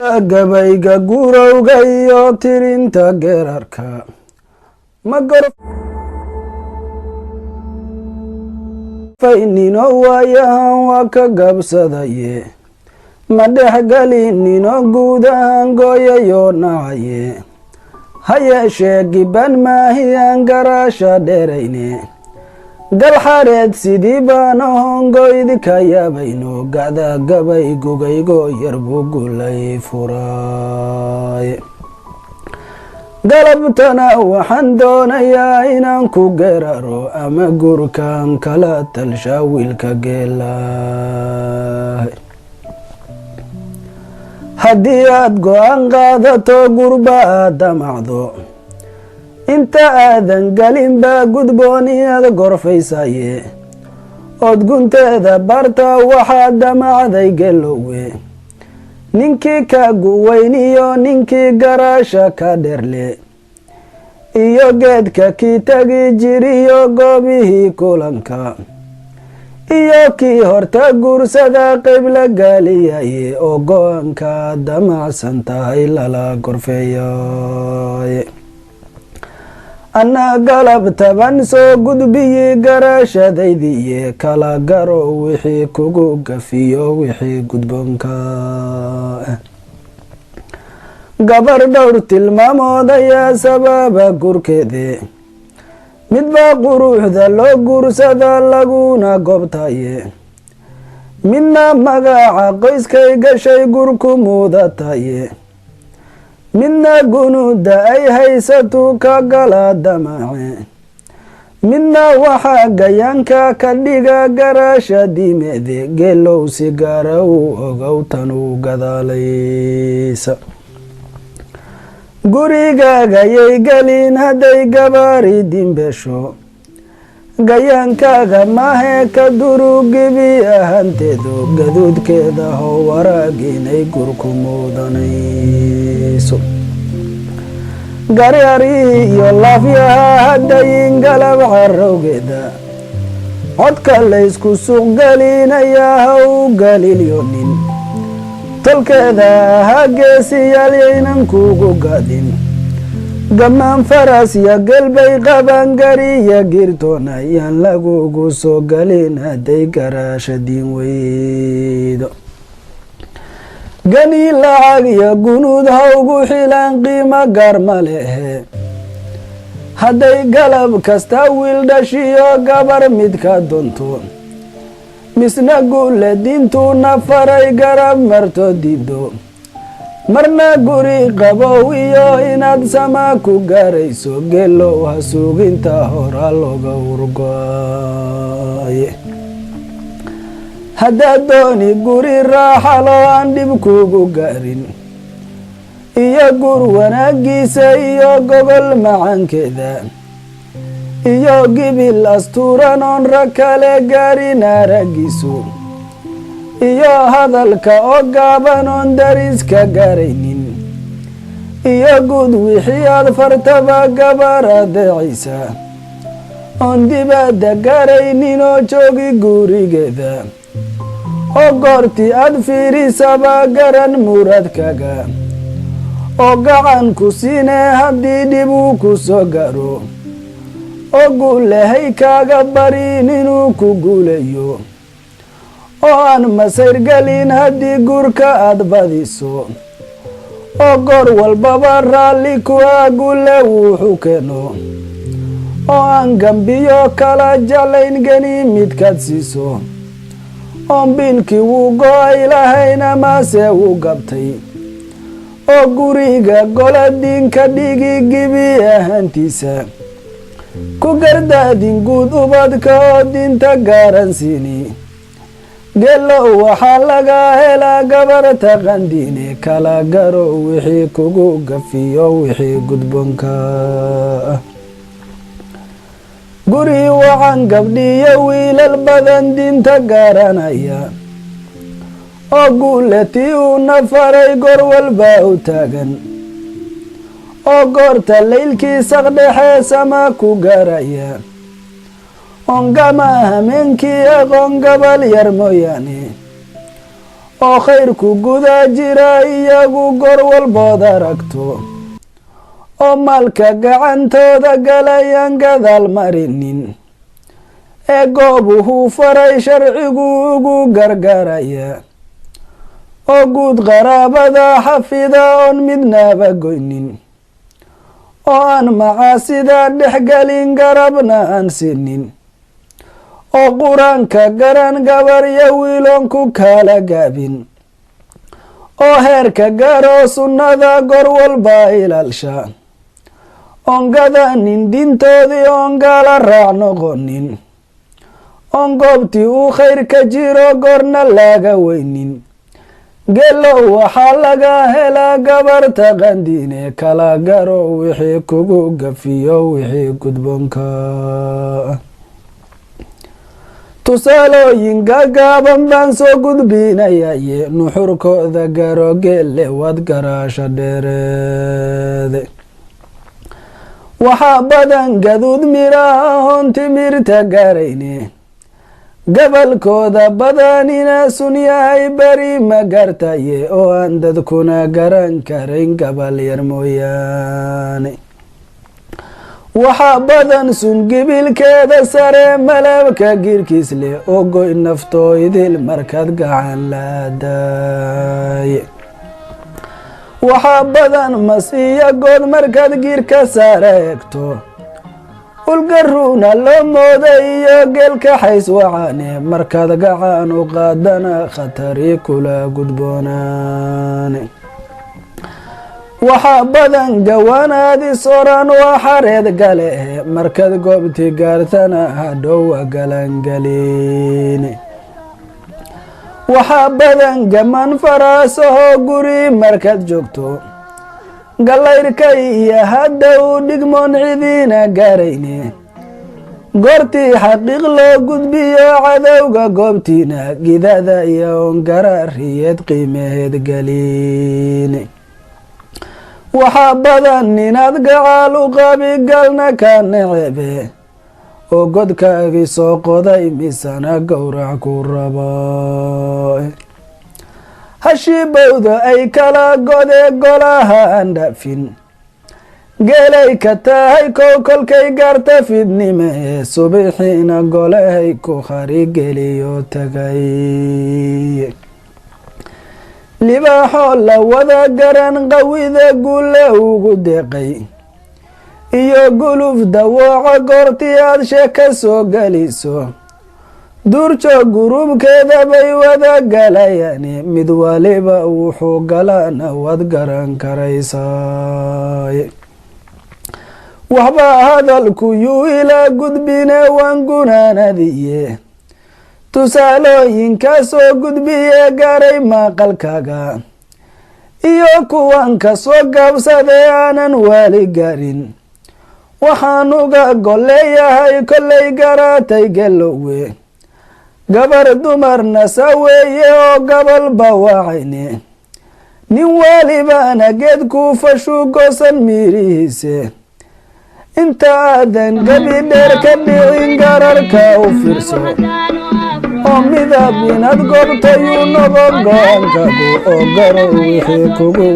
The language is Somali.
gabayga gurowga iyo tirinta geerarka ma gorfaynino waayahan waa ka gabsadaye ma dhexgelinino guud ahaan gooyayo nacaye ha yeeshee giban maahiyaan garaasha dheerayne galxareed sidii baana hongoydi ka yaabayno gacda gabay gugaygo yar buu gulay furaay galabtana waxaan doonayaa inaan ku geeraro ama gurkan kala talsha wiilka geelaay haddii aad go-aan qaadato gurba aad damacdo inta aadan galin baa gudboon inaad gorfaysaye ood gunteeda barta waxaad damacday gelowe ninkii ka guweyniyo ninkii garaasha ka dherle iyo geedka kii tagi jiriyo goobihii kulanka iyo kii horta guursada qayb la gaaliyaye oo go-aanka damacsan tahay lala gorfeeyaye anna galab taban soo gudbiyi garaashadaydiiye kala garo wixii kugu gafiyo wixii gudboonka gabar dhowr tilmaamood ayaa sababa gurkeede midbaa quruxda loo guursada laguna goobtaye midna magaca qoyskay gashay gurku muudataye midna gunuuda ay haysatu ka gala damace midna waxaa gayaanka ka dhiga garaasha diimeede geelow si gaara uu ogow tan u gadaalaysa gurigaagayay gelin hadday gabaari dimbesho gayaankaaga mahe ka durugibi ahanteedu gaduudkeeda how waraaginay gurku muudanayso garyarihii iyo laafyaha haddayin galab carowgeeda codka laysku suuq gelinayaa ha u galilyonin tolkeeda ahaa geesiyaal yaynan kugu gaadin gamaan faras ya gelbay qaban gariya girtoona yaan lagugu soo galin hadday garaasha diin weydo gani lacag iyo gunuud hawgu xilaan qiimo gaar ma lehe hadday galab kasta wiil dhashiyo gabar midka doonto misna guule diintuuna faray garab marto diido marna guri qabow iyo inaad sama ku gaarayso geelow ha suuginta hora looga urgoaye haddaad dooni guri raaxalo aan dhib kugu gaarin iyo gur wanaagiisa iyo gogol macankeeda iyo gibil astuuran oon rag kale gaarin aragiisu iyo hadalka oo gaaban oon dariska gaaraynin iyo guud wixii aad fartaba gabar adeecaysa oon dibadda gaaraynin oo joogi gurigeeda oo goortii aad fiirisaba garan muradkaga oo gacan ku siinee haddii dhib uu ku soo gaaro oo guulahay kaaga barin inuu ku guulayo oo aan masayr gelin haddii gurka aad badiso oo goor walbaba raalli kuwa guule wuxuu keeno oo aan gambiyo kala jalayn geni midkaad siiso oon biilkii wuu go-ay lahayna maase wuu gabtay oo guriga gola diinka dhigi gibi ahaantiisa ku gardaadin guud ubadka oo diinta gaaran siini geelow waxaa laga helaa gabar taqandiine kala garo wixii kugu gafiyo wixii gudboonka guri wacan gabdhiyo wiilal badan diinta gaaranaya oo guulatii uuna faray goor walba u taagan oo goorta laylkii saqdhexee sama ku gaaraya oon gama hameenkii aqoon gabal yar mooyaane oo khayrku guda jira iyagu goor walbood aragto oo maalka gacantooda galayaan gadaal marinin ee goobuhu faray sharcigu ugu gargaraya oo guud qaraabada xafida oon midnaba goynin oo aan macaasida dhexgelin garabna aan sinin oo qur-aanka garan gabar iyo wiiloon ku kala gaabin oo heerka garo sunnada goor walba ilaalsha oon gadanin dintoodii oon gaala raac noqonin oon goobtii uu khayr ka jiro goorna laga weynin geelow waxaa laga helaa gabarta qandiine kala garo wixii kugu gafiyo wixii gudboonka tusaalooyin gagaaban baan soo gudbinayaye nuxurkooda garo geelle wad garaasha dheereede waxaa badan gaduud miraha hoon timirta garayne gabalkooda badanina sun yahay beri ma gartaye oo aan dadkuna garan karayn gabal yar mooyaane waxaa badan sun gibilkeeda sare malabka girkiis leh oo goy naftooydil markaad gacan laadaaye waxaa badan mas iyo good markaad giirka sare egto ulgaruuna loo mooday iyo geelka xays wacane markaad gacan u qaadana khatari kula gudboonaane waxaa badan gawaanaadis oran waa xareed gale markaad goobti gaartana hadhowa galangelin waxaa badan gaman faraasahoo guri markaad joogto gallayrka iyo hadda u dhigmoon cidiina gaarayne goortii xaqiiq loo gudbiyo cadowga goobtiina gidada iyo oon garaariyeed qiimaheed gelin waxaa badan inaad gacaal u qabi galna ka necebe oo godkaagii soo qoday misana gowrac ku raba hashibowda ay kala gode golaha aan dhaafin geelay ka tahay kow kolkay gaarta fidnime subixiina golahay ku kharigeliyo tagay libaaxoo la wada garan qawida guule ugu deeqay iyo guluf dawooca goortii aad sheeka soo geliso duurjoog gurubkeeda bay wada galayani mid waliba wuxuu galana waad garan karaysaay waxba hadalku yuu ilaa gudbine waan gunaanadiye tusaalooyinka soo gudbiye garay maqalkaga iyo kuwan ka soo gaabsadee aanan wali garin waxaan uga golleeyahay kollay garaatay gelowe gabar dumarna saweeye oo gabal bawacayne nin walibana geedku fashu goosan miirihiise inta aadan gabi dheer ka dhicin gararka u fiirso oo midab inaad goobtayuu noqon go-aankagu oo garo wixii kugu